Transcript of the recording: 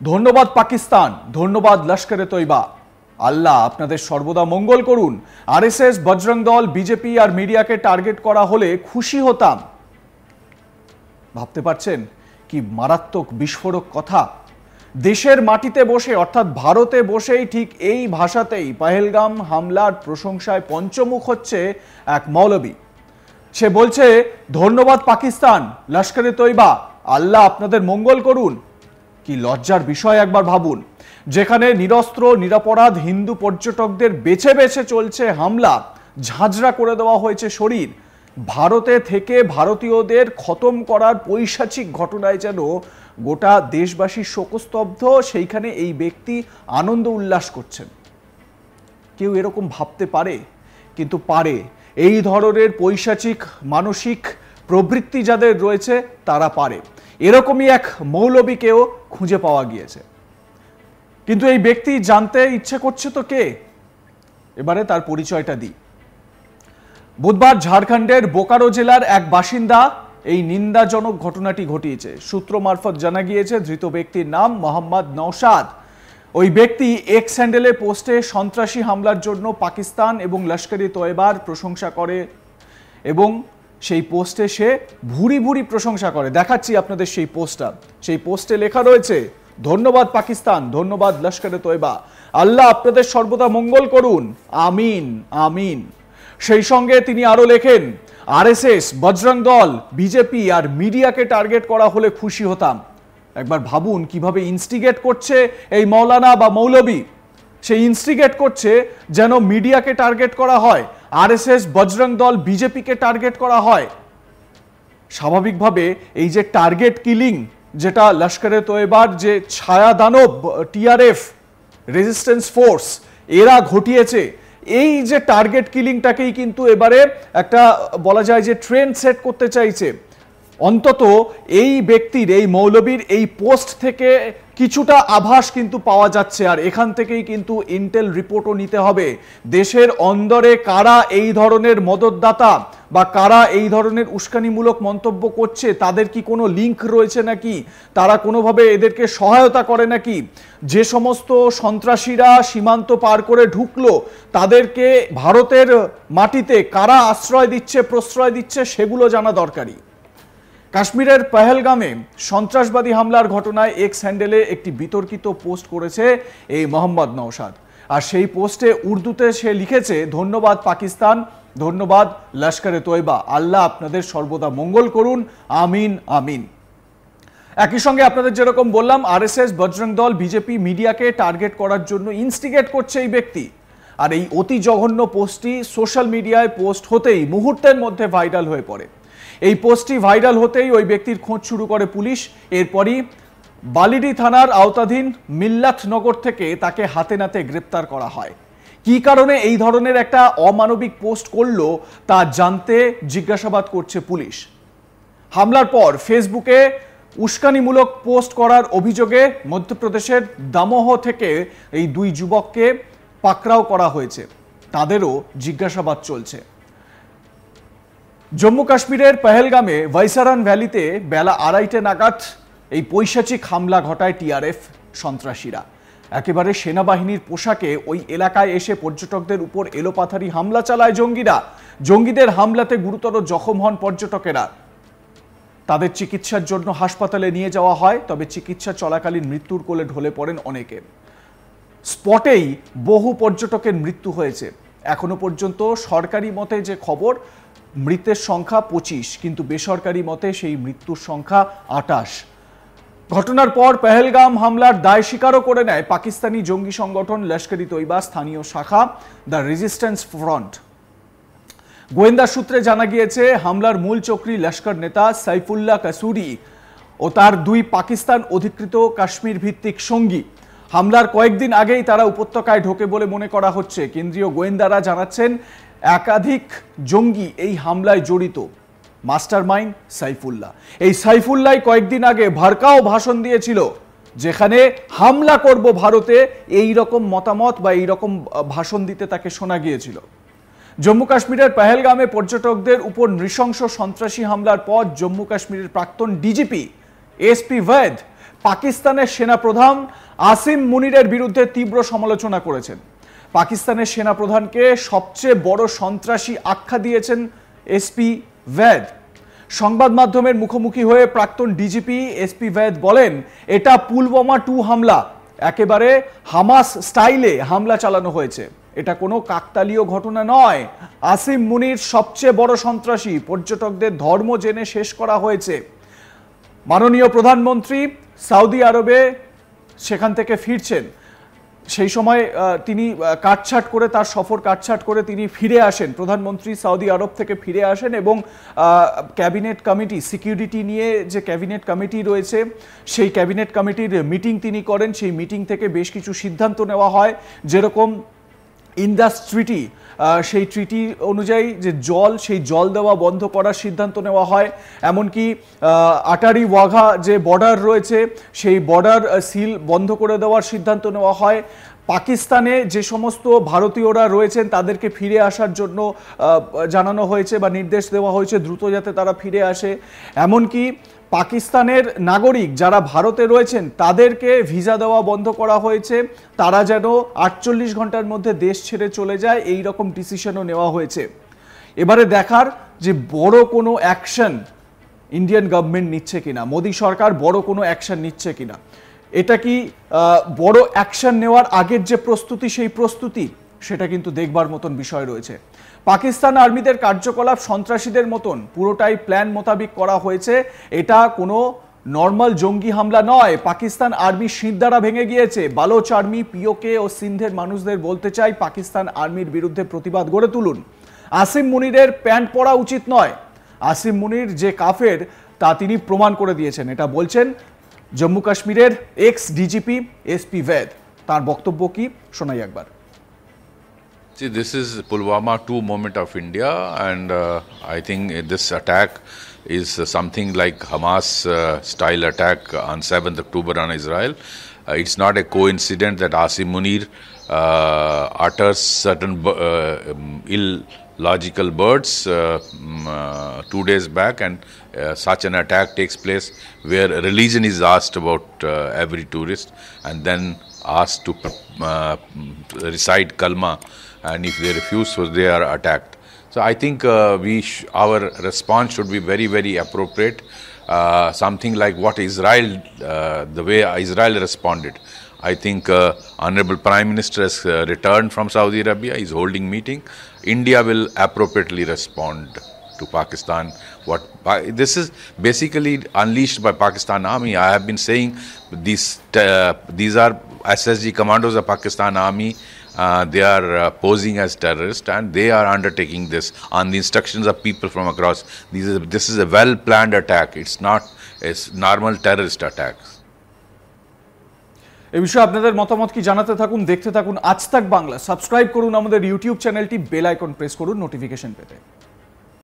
ধন্যবাদ পাকিস্তান, ধন্যবাদ লস্করে তৈবা। আল্লাহ আপনাদের সর্বদা মঙ্গল করুন। আরএসএস, বজরং দল, বিজেপি আর মিডিয়াকে টার্গেট করা হলে খুশি হতাম। ভাবতে পারছেন কি মারাত্মক বিস্ফোরক কথা। দেশের মাটিতে বসে অর্থাৎ ভারতে বসেই ঠিক এই ভাষাতেই পহেলগাম হামলার প্রশংসায় পঞ্চমুখ হচ্ছে এক মৌলবী। সে বলছে ধন্যবাদ পাকিস্তান, লস্করে তৈবা, আল্লাহ আপনাদের মঙ্গল করুন। কি লজ্জার বিষয় একবার ভাবুন, যেখানে নিরস্ত্র নিরপরাধ হিন্দু পর্যটকদের বেছে বেছে চলছে হামলা, ঝাঁঝরা করে দেওয়া হয়েছে শরীর। ভারতে থেকে ভারতীয়দের খতম করার পৈশাচিক ঘটনায় যেন গোটা দেশবাসী শোকস্তব্ধ, সেইখানে এই ব্যক্তি আনন্দ উল্লাস করছেন। কেউ এরকম ভাবতে পারে? কিন্তু পারে। এই ধরনের পৈশাচিক মানসিক প্রবৃত্তি যাদের রয়েছে তারা পারে। এরকমই এক মৌলবীকেও খুঁজে পাওয়া গিয়েছে। কিন্তু এই ব্যক্তি জানতে ইচ্ছে করছে তো কে? এবারে তার পরিচয়টা দিই। বুধবার ঝাড়খণ্ডের বোকারো জেলার এক বাসিন্দা এই নিন্দাজনক ঘটনাটি ঘটিয়েছে। সূত্র মারফত জানা গিয়েছে ধৃত ব্যক্তির নাম মোহাম্মদ নওশাদ। ওই ব্যক্তি এক্স হ্যান্ডেলে পোস্টে সন্ত্রাসী হামলার জন্য পাকিস্তান এবং লস্করে তৈবার প্রশংসা করে এবং সেই পোস্টে সে ভুরি ভুরি প্রশংসা করে। দেখাচ্ছি আপনাদের সেই পোস্টটা। সেই পোস্টে লেখা রয়েছে ধন্যবাদ পাকিস্তান, ধন্যবাদ লস্করে তৈবা, আল্লাহ আপনাদের সর্বদা মঙ্গল করুন, আমিন আমিন। সেই সঙ্গে তিনি আরো লেখেন আরএসএস, বজরং দল, বিজেপি আর মিডিয়াকে টার্গেট করা হলে খুশি হতাম। একবার ভাবুন কিভাবে ইনস্টিগেট করছে এই মৌলানা বা মৌলবী। সে ইনস্টিগেট করছে যেন মিডিয়াকে টার্গেট করা হয়, আরএসএস, বজরং দল, বিজেপিকে টার্গেট করা হয়। স্বাভাবিকভাবে এই যে টার্গেট কিলিং, যেটা লস্করে তৈবার যে ছায়া দানব টিআরএফ রেজিস্ট্যান্স ফোর্স এরা ঘটিয়েছে, এই যে টার্গেট কিলিংটাকেই কিন্তু এবারে একটা বলা যায় যে ট্রেন্ড সেট করতে চাইছে। অন্তত এই ব্যক্তির, এই মৌলবীর এই পোস্ট থেকে কিছুটা আভাস কিন্তু পাওয়া যাচ্ছে। আর এখান থেকেই কিন্তু ইন্টেল রিপোর্টও নিতে হবে। দেশের অন্দরে কারা এই ধরনের মদতদাতা বা কারা এই ধরনের উস্কানিমূলক মন্তব্য করছে, তাদের কি কোনো লিঙ্ক রয়েছে নাকি, তারা কোনোভাবে এদেরকে সহায়তা করে নাকি, যে সমস্ত সন্ত্রাসীরা সীমান্ত পার করে ঢুকলো তাদেরকে ভারতের মাটিতে কারা আশ্রয় দিচ্ছে, প্রশ্রয় দিচ্ছে, সেগুলো জানা দরকারি। কাশ্মীরের পহেলগামে সন্ত্রাসবাদী হামলার ঘটনায় এক্স হ্যান্ডেলে একটি বিতর্কিত পোস্ট করেছে এই মোহাম্মদ নওশাদ। আর সেই পোস্টে উর্দুতে সে লিখেছে ধন্যবাদ পাকিস্তান, ধন্যবাদ লস্করে তৈবা, আল্লাহ আপনাদের সর্বদা মঙ্গল করুন, আমিন আমিন। একই সঙ্গে আপনাদের যেরকম বললাম, আরএসএস, বজরং দল, বিজেপি মিডিয়াকে টার্গেট করার জন্য ইনস্টিগেট করছে এই ব্যক্তি। আর এই অতি জঘন্য পোস্টটি সোশ্যাল মিডিয়ায় পোস্ট হতেই মুহূর্তের মধ্যে ভাইরাল হয়ে পড়ে। এই পোস্টটি ভাইরাল হতেই ওই ব্যক্তির খোঁজ শুরু করে পুলিশ। এরপরই বালিডি থানার আওতাধীন মিল্লাতনগর থেকে তাকে হাতে নাতে গ্রেপ্তার করা হয়। কি কারণে এই ধরনের একটা অমানবিক পোস্ট করলো তা জানতে জিজ্ঞাসাবাদ করছে পুলিশ। হামলার পর ফেসবুকে উস্কানিমূলক পোস্ট করার অভিযোগে মধ্যপ্রদেশের দামোহ থেকে এই দুই যুবককে পাকড়াও করা হয়েছে, তাদেরও জিজ্ঞাসাবাদ চলছে। জম্মু কাশ্মীরের পহেলগামে ভাইসারান ভ্যালিতে বেলা 2:30 নাগাদ এই পৈশাচিক হামলা ঘটায় টিআরএফ সন্ত্রাসীরা। একেবারে সেনাবাহিনীর পোশাকে ওই এলাকায় এসে পর্যটকদের উপর এলোপাথারি হামলা চালায় জঙ্গিরা। জঙ্গিদের হামলাতে গুরুতর জখম হন পর্যটকেরা। তাদের চিকিৎসার জন্য হাসপাতালে নিয়ে যাওয়া হয়, তবে চিকিৎসা চলাকালীন মৃত্যুর কোলে ঢলে পড়েন অনেকে। স্পটেই বহু পর্যটকের মৃত্যু হয়েছে। এখনো পর্যন্ত সরকারি মতে যে খবর, মৃতের সংখ্যা 25, কিন্তু বেসরকারি মতে সেই মৃত্যুর সংখ্যা 28। ঘটনার পর পহেলগাম হামলার দায় স্বীকারও করে নেয় পাকিস্তানি জঙ্গি সংগঠন লস্করে তৈবা স্থানীয় শাখা দ্য রেজিস্ট্যান্স ফ্রন্ট। গোয়েন্দা সূত্রে জানা গিয়েছে হামলার মূল চক্রী লস্কর নেতা সাইফুল্লাহ কাসুরি ও তার 2 পাকিস্তান অধিকৃত কাশ্মীর ভিত্তিক সঙ্গী। হামলার কয়েকদিন আগেই তারা উপত্যকায় ঢোকে বলে মনে করা হচ্ছে। কেন্দ্রীয় গোয়েন্দারা জানাচ্ছেন একাধিক জঙ্গি এই হামলায় জড়িত। মাস্টারমাইন্ড সাইফুল্লাহ। এই সাইফুল্লাহ কয়েকদিন আগে ভারকাও ভাষণ দিয়েছিল, যেখানে হামলা করব ভারতে, এই রকম মতামত বা এই রকম ভাষণ দিতে তাকে শোনা গিয়েছিল। জম্মু কাশ্মীরের পহেলগামে পর্যটকদের উপর নৃশংস সন্ত্রাসী হামলার পর জম্মু কাশ্মীরের প্রাক্তন ডিজিপি এসপি বৈদ পাকিস্তানের সেনাপ্রধান আসিম মুনিরের বিরুদ্ধে তীব্র সমালোচনা করেছেন। পাকিস্তানের সেনাপ্রধানকে সবচেয়ে বড় সন্ত্রাসী আখ্যা দিয়েছেন এসপি ভেদ। সংবাদ মাধ্যমের মুখোমুখি হয়ে প্রাক্তন ডিজিপি এসপি ভেদ বলেন, এটা পুলওয়ামা 2 হামলা, একেবারে হামাস স্টাইলে হামলা চালানো হয়েছে, এটা কোনো কাকতালীয় ঘটনা নয়। আসিম মুনির সবচেয়ে বড় সন্ত্রাসী, পর্যটকদের ধর্ম জেনে শেষ করা হয়েছে। মাননীয় প্রধানমন্ত্রী সৌদি আরবে সেখান থেকে ফিরছেন, সেই সময় তিনি কাটছাট করে, তার সফর কাটছাট করে তিনি ফিরে আসেন। প্রধানমন্ত্রী সৌদি আরব থেকে ফিরে আসেন এবং ক্যাবিনেট কমিটি, সিকিউরিটি নিয়ে যে ক্যাবিনেট কমিটি রয়েছে সেই ক্যাবিনেট কমিটির মিটিং তিনি করেন। সেই মিটিং থেকে বেশ কিছু সিদ্ধান্ত নেওয়া হয়, যেরকম ইন্দাস ট্রিটি, সেই ট্রিটি অনুযায়ী যে জল, সেই জল দেওয়া বন্ধ করার সিদ্ধান্ত নেওয়া হয়। এমনকি আটারি ওয়াঘা যে বর্ডার রয়েছে সেই বর্ডার সিল বন্ধ করে দেওয়ার সিদ্ধান্ত নেওয়া হয়। পাকিস্তানে যে সমস্ত ভারতীয়রা রয়েছেন তাদেরকে ফিরে আসার জন্য জানানো হয়েছে বা নির্দেশ দেওয়া হয়েছে দ্রুত যাতে তারা ফিরে আসে। এমনকি পাকিস্তানের নাগরিক যারা ভারতে রয়েছেন তাদেরকে ভিসা দেওয়া বন্ধ করা হয়েছে, তারা যেন 48 ঘন্টার মধ্যে দেশ ছেড়ে চলে যায়, এই রকম ডিসিশনও নেওয়া হয়েছে। এবারে দেখার যে বড় কোনো অ্যাকশন ইন্ডিয়ান গভর্নমেন্ট নিচ্ছে কিনা, মোদী সরকার বড় কোনো অ্যাকশন নিচ্ছে কিনা। এটা কি বড় অ্যাকশন নেওয়ার আগের যে প্রস্তুতি, সেই প্রস্তুতি, সেটা কিন্তু দেখবার মতন বিষয় রয়েছে। পাকিস্তান আর্মিদের কার্যকলাপ সন্ত্রাসীদের মতন পুরোটাই প্ল্যান মোতাবেক করা হয়েছে, এটা কোনো নর্মাল জঙ্গি হামলা নয়। পাকিস্তান আর্মি শিরদাঁড়া ভেঙে গিয়েছে। বালোচ আর্মি, পিওকে ও সিন্ধের মানুষদের বলতে চাই, পাকিস্তান আর্মির বিরুদ্ধে প্রতিবাদ গড়ে তুলুন। আসিম মুনিরের প্যান্ট পরা উচিত নয়। আসিম মুনির যে কাফের তা তিনি প্রমাণ করে দিয়েছেন, এটা বলছেন জম্মু কাশ্মীরের এক্স ডিজিপি এসপি ভেদ। তার বক্তব্য কি শোনাই একবার। See, this is Pulwama 2 moment of India, and I think this attack is something like Hamas style attack on 7th October on Israel. It's not a coincidence that Asim Munir utters certain illogical words 2 days back, and such an attack takes place where religion is asked about every tourist, and then asked to recite kalma, and if they refuse, so they are attacked. So I think our response should be very, very appropriate. Something like what Israel, the way Israel responded. I think Honorable Prime Minister has returned from Saudi Arabia. He's holding meeting. India will appropriately respond to Pakistan. This is basically unleashed by Pakistan Army. I have been saying these are SSG commandos of Pakistan Army. They are posing as terrorists, and they are undertaking this on the instructions of people from across. This is a well-planned attack. It's not a normal terrorist attack. এই বিষয়ে আপনাদের মতামত কি জানাতে থাকুন, দেখতে থাকুন আজ তাক বাংলা। সাবস্ক্রাইব করুন আমাদের ইউটিউব চ্যানেলটি, বেল আইকন প্রেস করুন নোটিফিকেশন পেতে।